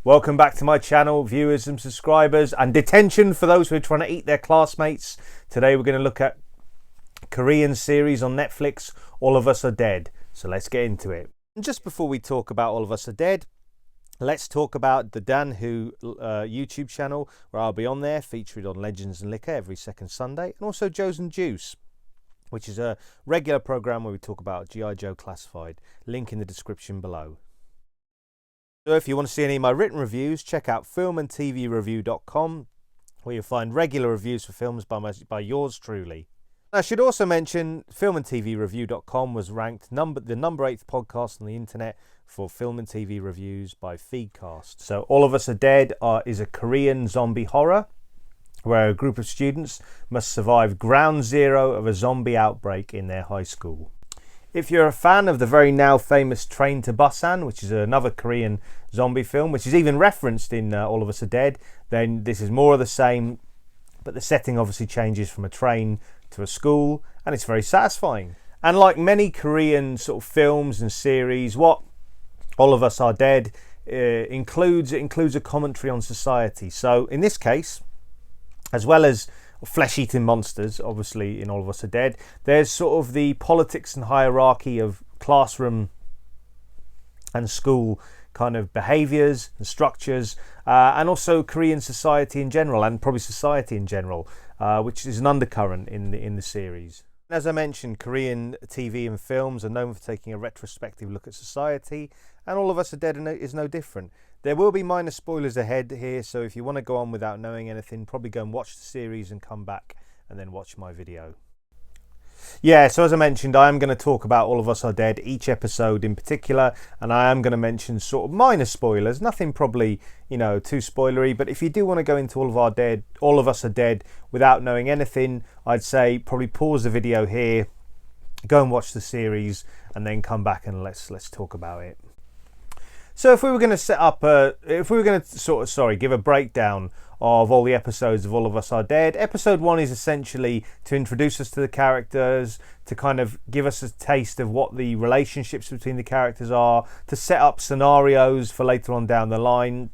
Welcome back to my channel, viewers and subscribers, and Detention for those who are trying to eat their classmates. Today we're going to look at Korean series on Netflix, All of Us Are Dead. So let's get into it. And just before we talk about All of Us Are Dead, let's talk about the Dan Who YouTube channel, where I'll be on there, featured on Legends and Liquor every second Sunday, and also Joe's and Juice, which is a regular program where we talk about G.I. Joe Classified. Link in the description below. So if you want to see any of my written reviews, check out filmandtvreview.com, where you'll find regular reviews for films by yours truly. I should also mention filmandtvreview.com was ranked the number 8th podcast on the internet for film and TV reviews by Feedcast. So All of Us Are Dead is a Korean zombie horror where a group of students must survive ground zero of a zombie outbreak in their high school. If you're a fan of the very now famous Train to Busan, which is another Korean zombie film, which is even referenced in All of Us Are Dead, then this is more of the same, but the setting obviously changes from a train to a school, and it's very satisfying. And like many Korean sort of films and series, what All of Us Are Dead includes a commentary on society. So in this case, as well as flesh-eating monsters, obviously in All of Us Are Dead, there's sort of the politics and hierarchy of classroom and school kind of behaviours and structures, and also Korean society in general, and probably society in general, which is an undercurrent in the series. As I mentioned, Korean TV and films are known for taking a retrospective look at society, and All of Us Are Dead is no different. There will be minor spoilers ahead here, so if you want to go on without knowing anything, probably go and watch the series and come back and then watch my video. Yeah, so as I mentioned, I am going to talk about All of Us Are Dead, each episode in particular, and I am going to mention sort of minor spoilers, nothing probably, too spoilery, but if you do want to go into All of Us Are Dead without knowing anything, I'd say probably pause the video here, go and watch the series, and then come back and let's talk about it. So if we were going to give a breakdown of all the episodes of All of Us Are Dead, episode 1 is essentially to introduce us to the characters, to kind of give us a taste of what the relationships between the characters are, to set up scenarios for later on down the line,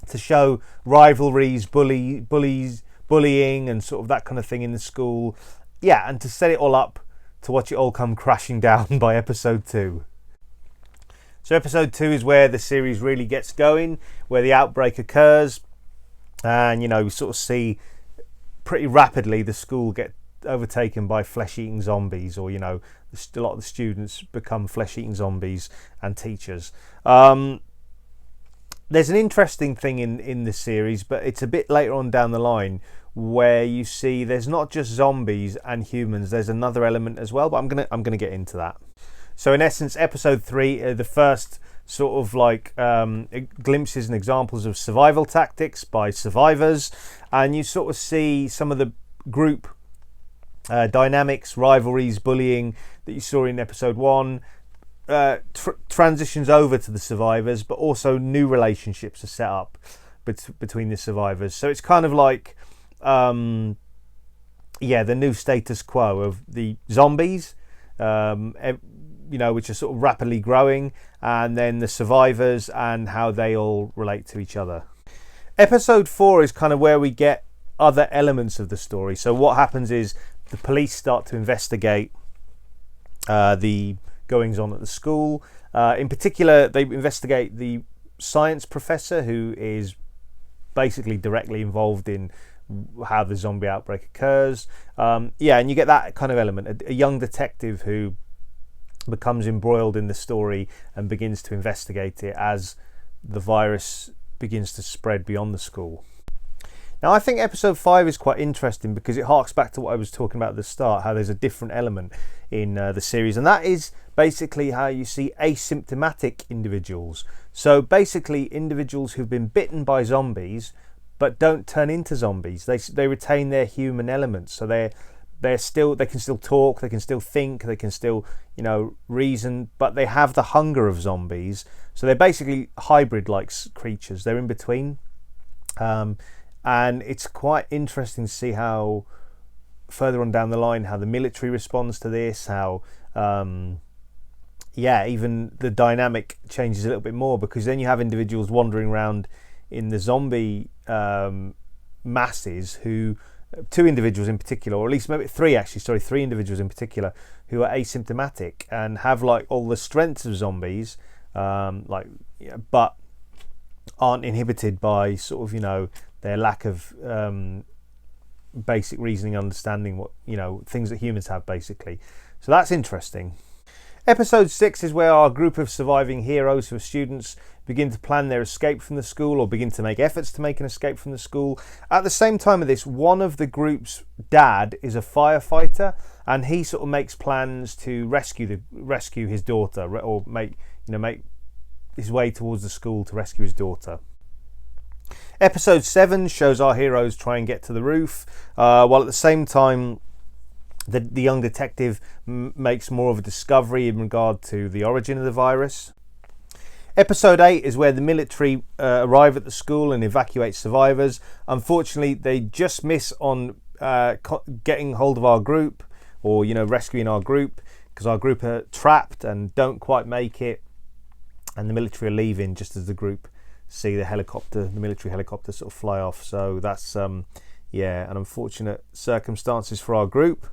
to show rivalries, bullying and sort of that kind of thing in the school. Yeah, and to set it all up to watch it all come crashing down by episode 2. So episode 2 is where the series really gets going, where the outbreak occurs, and we sort of see pretty rapidly the school get overtaken by flesh-eating zombies, or a lot of the students become flesh-eating zombies and teachers. There's an interesting thing in this series, but it's a bit later on down the line where you see there's not just zombies and humans, there's another element as well, but I'm gonna get into that. So in essence, episode 3, the first sort of like glimpses and examples of survival tactics by survivors, and you sort of see some of the group dynamics, rivalries, bullying that you saw in episode 1 transitions over to the survivors, but also new relationships are set up between the survivors. So it's kind of like the new status quo of the zombies, which are sort of rapidly growing, and then the survivors and how they all relate to each other. Episode 4 is kind of where we get other elements of the story. So what happens is the police start to investigate the goings on at the school. In particular, they investigate the science professor, who is basically directly involved in how the zombie outbreak occurs. And you get that kind of element, a young detective who becomes embroiled in the story and begins to investigate it as the virus begins to spread beyond the school. Now, I think episode 5 is quite interesting because it harks back to what I was talking about at the start, how there's a different element in the series, and that is basically how you see asymptomatic individuals. So basically individuals who've been bitten by zombies but don't turn into zombies. They retain their human elements, so they can still talk, they can still think, they can still reason, but they have the hunger of zombies. So they're basically hybrid-like creatures. They're in between, and it's quite interesting to see how further on down the line how the military responds to this, how even the dynamic changes a little bit more, because then you have individuals wandering around in the zombie masses who, two individuals in particular, or at least maybe three individuals in particular who are asymptomatic and have like all the strengths of zombies, but aren't inhibited by sort of, their lack of basic reasoning, understanding what, things that humans have basically. So that's interesting. Episode 6 is where our group of surviving heroes who are students begin to plan their escape from the school, or begin to make efforts to make an escape from the school. At the same time of this, one of the group's dad is a firefighter, and he sort of makes plans to rescue his daughter, or make his way towards the school to rescue his daughter. Episode 7 shows our heroes try and get to the roof, while at the same time the young detective makes more of a discovery in regard to the origin of the virus. Episode 8 is where the military arrive at the school and evacuate survivors. Unfortunately, they just miss on getting hold of our group, or rescuing our group, because our group are trapped and don't quite make it, and the military are leaving just as the group see the military helicopter sort of fly off. So that's an unfortunate circumstances for our group.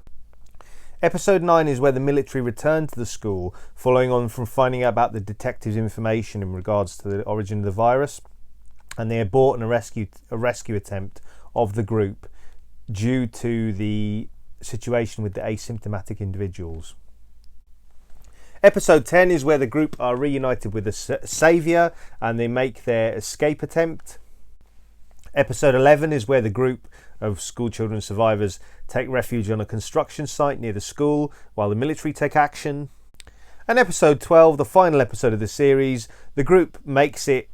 Episode 9 is where the military return to the school, following on from finding out about the detective's information in regards to the origin of the virus, and they abort a rescue attempt of the group due to the situation with the asymptomatic individuals. Episode 10 is where the group are reunited with the saviour and they make their escape attempt. Episode 11 is where the group of school children survivors take refuge on a construction site near the school while the military take action. And episode 12, the final episode of the series, the group makes it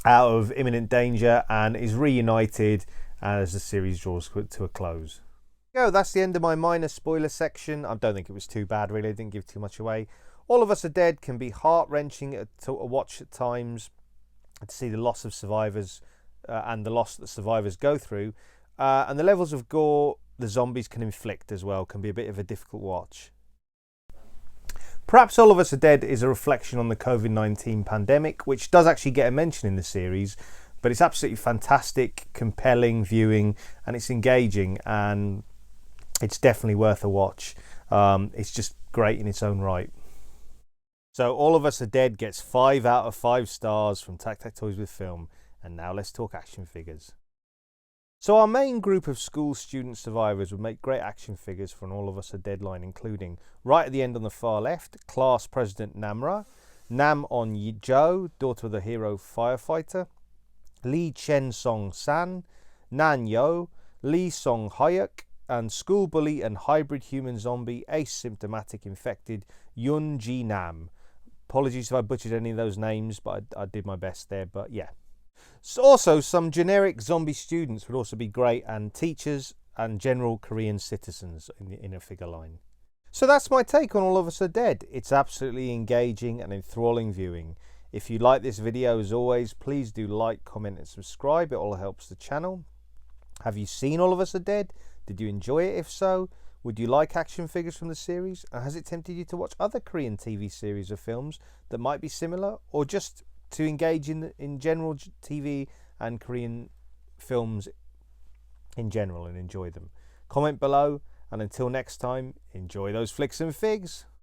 out of imminent danger and is reunited as the series draws to a close. That's the end of my minor spoiler section. I don't think it was too bad really, I didn't give too much away. All of Us Are Dead can be heart-wrenching to watch at times, to see the loss of survivors and the loss that survivors go through, and the levels of gore the zombies can inflict as well can be a bit of a difficult watch. Perhaps All of Us Are Dead is a reflection on the COVID-19 pandemic, which does actually get a mention in the series, but it's absolutely fantastic, compelling viewing, and it's engaging, and it's definitely worth a watch. It's just great in its own right. So All of Us Are Dead gets 5 out of 5 stars from TAKTAK Toys with Film. And now let's talk action figures. So our main group of school student survivors would make great action figures for an All of Us Are Dead line, including, right at the end on the far left, Class President Namra, Nam On Jo, daughter of the hero firefighter, Lee Chen Song San, Nan Yo, Lee Song Hyuk, and school bully and hybrid human zombie asymptomatic infected Yun Ji Nam. Apologies if I butchered any of those names, but I did my best there, but yeah. So also, some generic zombie students would also be great, and teachers and general Korean citizens in a figure line. So that's my take on All of Us Are Dead. It's absolutely engaging and enthralling viewing. If you like this video, as always, please do like, comment and subscribe. It all helps the channel. Have you seen All of Us Are Dead? Did you enjoy it? If so, would you like action figures from the series? And has it tempted you to watch other Korean TV series or films that might be similar, or just to engage in general TV and Korean films in general and enjoy them? Comment below, and until next time, enjoy those flicks and figs.